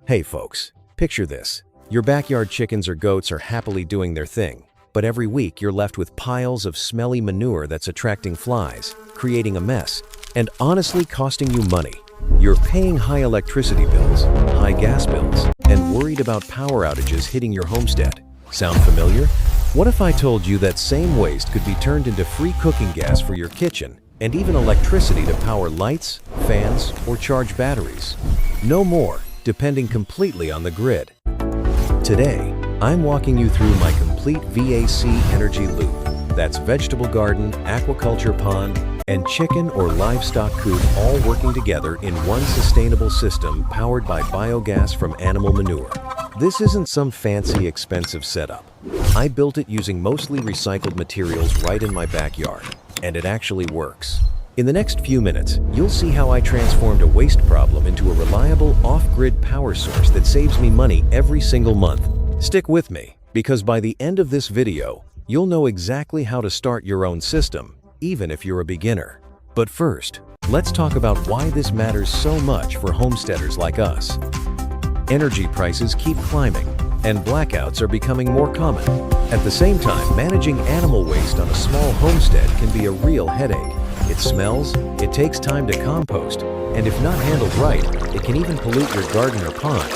Hey folks, picture this. Your backyard chickens or goats are happily doing their thing, but every week you're left with piles of smelly manure that's attracting flies, creating a mess, and honestly costing you money. You're paying high electricity bills, high gas bills, and worried about power outages hitting your homestead. Sound familiar? What if I told you that same waste could be turned into free cooking gas for your kitchen, and even electricity to power lights, fans, or charge batteries? No more depending completely on the grid. Today, I'm walking you through my complete VAC energy loop. That's vegetable garden, aquaculture pond, and chicken or livestock coop all working together in one sustainable system powered by biogas from animal manure. This isn't some fancy, expensive setup. I built it using mostly recycled materials right in my backyard, and it actually works. In the next few minutes, you'll see how I transformed a waste problem into a reliable off-grid power source that saves me money every single month. Stick with me, because by the end of this video, you'll know exactly how to start your own system, even if you're a beginner. But first, let's talk about why this matters so much for homesteaders like us. Energy prices keep climbing, and blackouts are becoming more common. At the same time, managing animal waste on a small homestead can be a real headache. It smells, it takes time to compost, and if not handled right, it can even pollute your garden or pond.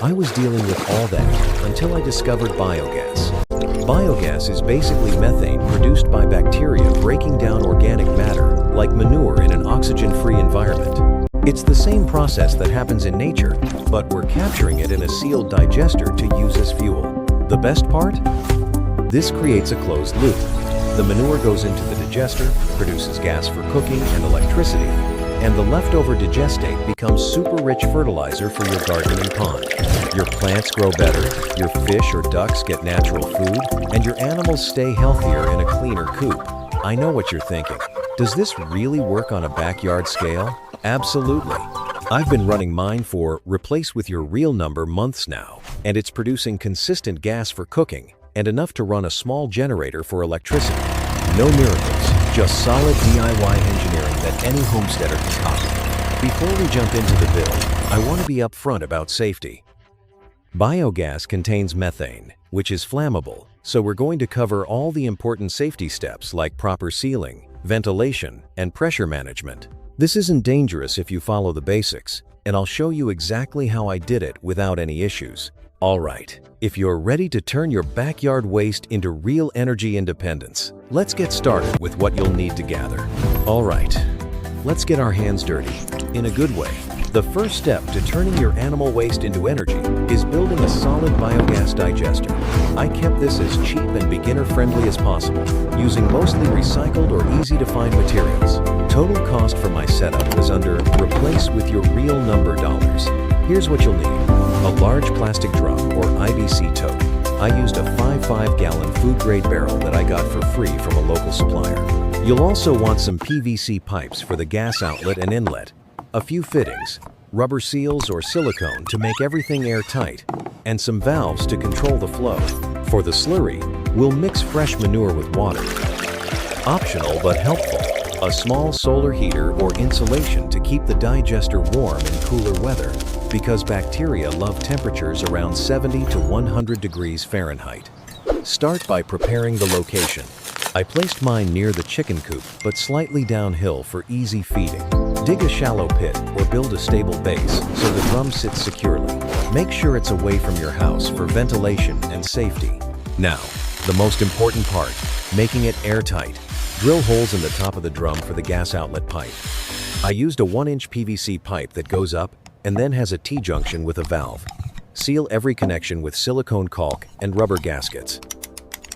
I was dealing with all that until I discovered biogas. Biogas is basically methane produced by bacteria breaking down organic matter, like manure in an oxygen-free environment. It's the same process that happens in nature, but we're capturing it in a sealed digester to use as fuel. The best part? This creates a closed loop. The manure goes into the digester, produces gas for cooking and electricity, and the leftover digestate becomes super-rich fertilizer for your garden and pond. Your plants grow better, your fish or ducks get natural food, and your animals stay healthier in a cleaner coop. I know what you're thinking. Does this really work on a backyard scale? Absolutely. I've been running mine for replace with your real number months now, and it's producing consistent gas for cooking and enough to run a small generator for electricity. No miracles, just solid DIY engineering that any homesteader can copy. Before we jump into the build, I want to be upfront about safety. Biogas contains methane, which is flammable, so we're going to cover all the important safety steps like proper sealing, ventilation, and pressure management. This isn't dangerous if you follow the basics, and I'll show you exactly how I did it without any issues. Alright, if you're ready to turn your backyard waste into real energy independence, let's get started with what you'll need to gather. Alright, let's get our hands dirty, in a good way. The first step to turning your animal waste into energy is building a solid biogas digester. I kept this as cheap and beginner-friendly as possible, using mostly recycled or easy-to-find materials. Total cost for my setup was under replace with your real number dollars. Here's what you'll need. A large plastic drum or IBC tote. I used a 5.5-gallon food-grade barrel that I got for free from a local supplier. You'll also want some PVC pipes for the gas outlet and inlet, a few fittings, rubber seals or silicone to make everything airtight, and some valves to control the flow. For the slurry, we'll mix fresh manure with water. Optional but helpful, a small solar heater or insulation to keep the digester warm in cooler weather, because bacteria love temperatures around 70 to 100 degrees Fahrenheit. Start by preparing the location. I placed mine near the chicken coop, but slightly downhill for easy feeding. Dig a shallow pit or build a stable base so the drum sits securely. Make sure it's away from your house for ventilation and safety. Now, the most important part, making it airtight. Drill holes in the top of the drum for the gas outlet pipe. I used a 1-inch PVC pipe that goes up and then has a T-junction with a valve. Seal every connection with silicone caulk and rubber gaskets.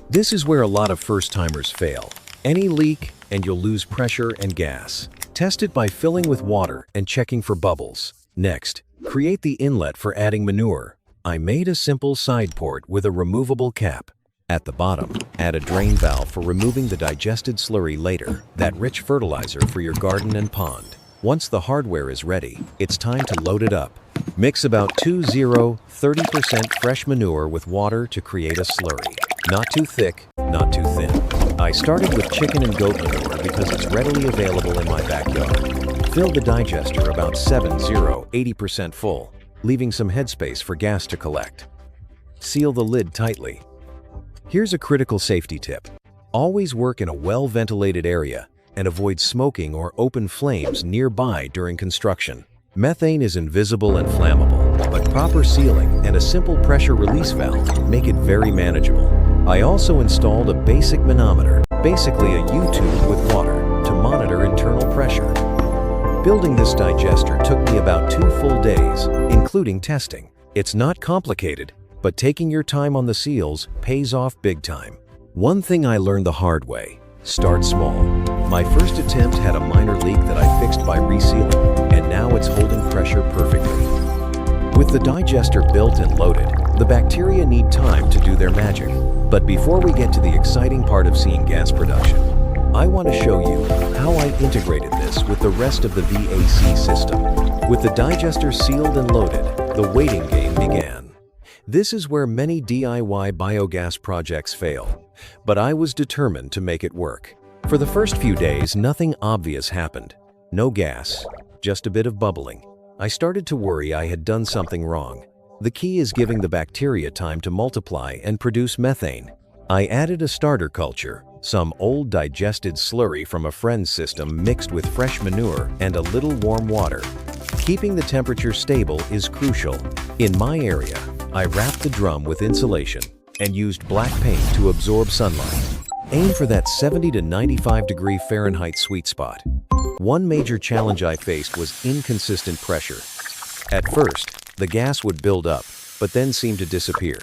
This is where a lot of first-timers fail. Any leak and you'll lose pressure and gas. Test it by filling with water and checking for bubbles. Next, create the inlet for adding manure. I made a simple side port with a removable cap. At the bottom, add a drain valve for removing the digested slurry later, that rich fertilizer for your garden and pond. Once the hardware is ready, it's time to load it up. Mix about 30% fresh manure with water to create a slurry. Not too thick, not too thin. I started with chicken and goat manure because it's readily available in my backyard. Fill the digester about 80% full. leaving some headspace for gas to collect. Seal the lid tightly. Here's a critical safety tip. Always work in a well-ventilated area and avoid smoking or open flames nearby during construction. Methane is invisible and flammable, but proper sealing and a simple pressure release valve make it very manageable. I also installed a basic manometer, basically a U-tube with water, to monitor internal pressure. Building this digester took me about 2 full days, including testing. It's not complicated, but taking your time on the seals pays off big time. One thing I learned the hard way: start small. My first attempt had a minor leak that I fixed by resealing, and now it's holding pressure perfectly. With the digester built and loaded, the bacteria need time to do their magic. But before we get to the exciting part of seeing gas production, I want to show you how I integrated this with the rest of the VAC system. With the digester sealed and loaded, the waiting game began. This is where many DIY biogas projects fail, but I was determined to make it work. For the first few days, nothing obvious happened. No gas, just a bit of bubbling. I started to worry I had done something wrong. The key is giving the bacteria time to multiply and produce methane. I added a starter culture, some old digested slurry from a friend's system mixed with fresh manure and a little warm water. Keeping the temperature stable is crucial. In my area, I wrapped the drum with insulation and used black paint to absorb sunlight. Aim for that 70 to 95 degree Fahrenheit sweet spot. One major challenge I faced was inconsistent pressure. At first, the gas would build up, but then seem to disappear.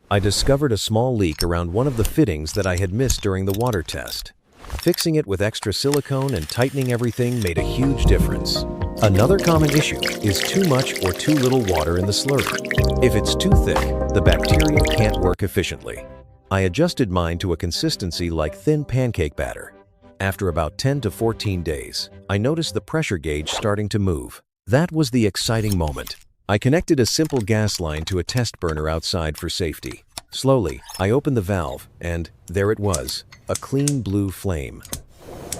I discovered a small leak around one of the fittings that I had missed during the water test. Fixing it with extra silicone and tightening everything made a huge difference. Another common issue is too much or too little water in the slurry. If it's too thick, the bacteria can't work efficiently. I adjusted mine to a consistency like thin pancake batter. After about 10 to 14 days, I noticed the pressure gauge starting to move. That was the exciting moment. I connected a simple gas line to a test burner outside for safety. Slowly, I opened the valve, and there it was, a clean blue flame.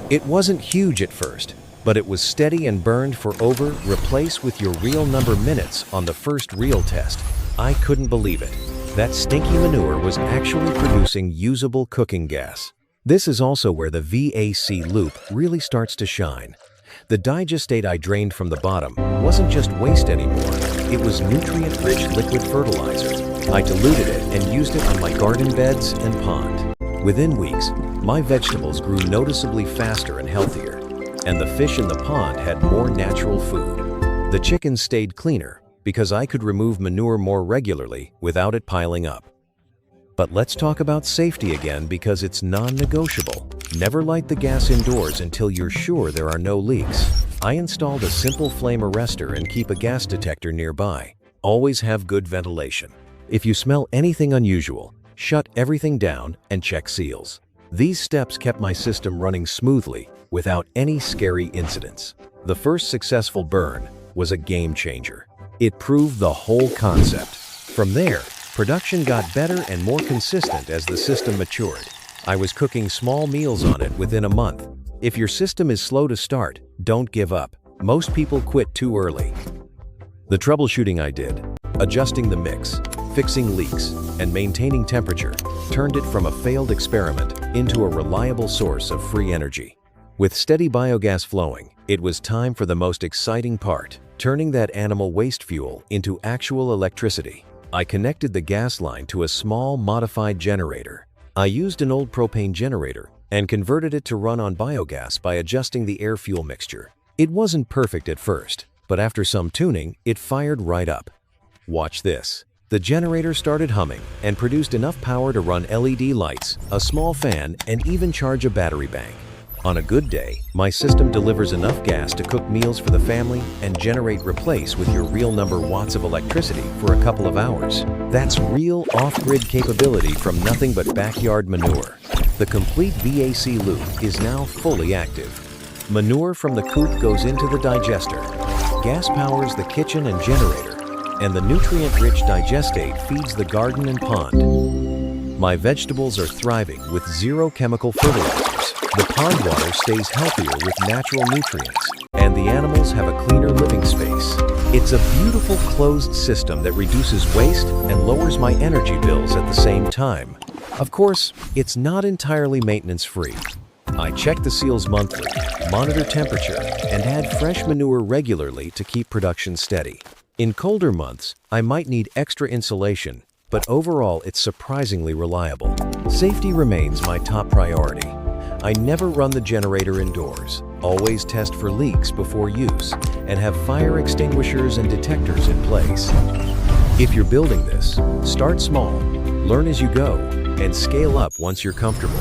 It wasn't huge at first, but it was steady and burned for over. Replace with your real number minutes on the first real test. I couldn't believe it. That stinky manure was actually producing usable cooking gas. This is also where the VAC loop really starts to shine. The digestate I drained from the bottom wasn't just waste anymore. It was nutrient-rich liquid fertilizer. I diluted it and used it on my garden beds and pond. Within weeks, my vegetables grew noticeably faster and healthier, and the fish in the pond had more natural food. The chickens stayed cleaner because I could remove manure more regularly without it piling up. But let's talk about safety again, because it's non-negotiable. Never light the gas indoors until you're sure there are no leaks. I installed a simple flame arrestor and keep a gas detector nearby. Always have good ventilation. If you smell anything unusual, shut everything down and check seals. These steps kept my system running smoothly without any scary incidents. The first successful burn was a game changer. It proved the whole concept. From there, production got better and more consistent as the system matured. I was cooking small meals on it within a month. If your system is slow to start, don't give up. Most people quit too early. The troubleshooting I did, adjusting the mix, fixing leaks, and maintaining temperature, turned it from a failed experiment into a reliable source of free energy. With steady biogas flowing, it was time for the most exciting part, turning that animal waste fuel into actual electricity. I connected the gas line to a small modified generator. I used an old propane generator and converted it to run on biogas by adjusting the air-fuel mixture. It wasn't perfect at first, but after some tuning, it fired right up. Watch this. The generator started humming and produced enough power to run LED lights, a small fan, and even charge a battery bank. On a good day, my system delivers enough gas to cook meals for the family and generate replace with your real number watts of electricity for a couple of hours. That's real off-grid capability from nothing but backyard manure. The complete VAC loop is now fully active. Manure from the coop goes into the digester. Gas powers the kitchen and generator, and the nutrient-rich digestate feeds the garden and pond. My vegetables are thriving with zero chemical fertilizers. The pond water stays healthier with natural nutrients, and the the animals have a cleaner living space. It's a beautiful closed system that reduces waste and lowers my energy bills at the same time. Of course, it's not entirely maintenance-free. I check the seals monthly, monitor temperature, and add fresh manure regularly to keep production steady. In colder months, I might need extra insulation, but overall it's surprisingly reliable. Safety remains my top priority. I never run the generator indoors, always test for leaks before use, and have fire extinguishers and detectors in place. If you're building this, start small, learn as you go, and scale up once you're comfortable.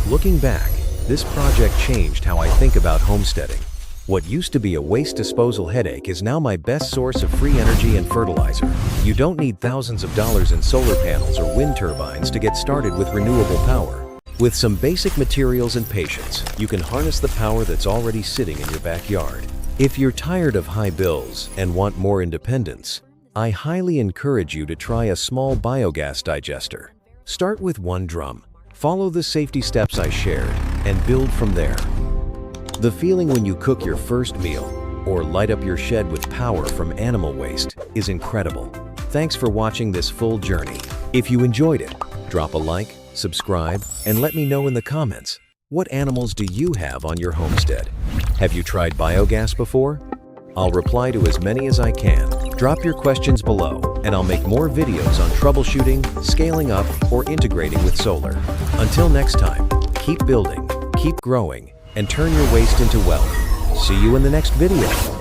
Looking back, this project changed how I think about homesteading. What used to be a waste disposal headache is now my best source of free energy and fertilizer. You don't need thousands of dollars in solar panels or wind turbines to get started with renewable power. With some basic materials and patience, you can harness the power that's already sitting in your backyard. If you're tired of high bills and want more independence, I highly encourage you to try a small biogas digester. Start with 1 drum. Follow the safety steps I shared and build from there. The feeling when you cook your first meal or light up your shed with power from animal waste is incredible. Thanks for watching this full journey. If you enjoyed it, drop a like, subscribe, and let me know in the comments, what animals do you have on your homestead? Have you tried biogas before? I'll reply to as many as I can. Drop your questions below, and I'll make more videos on troubleshooting, scaling up, or integrating with solar. Until next time, keep building, keep growing, and turn your waste into wealth. See you in the next video.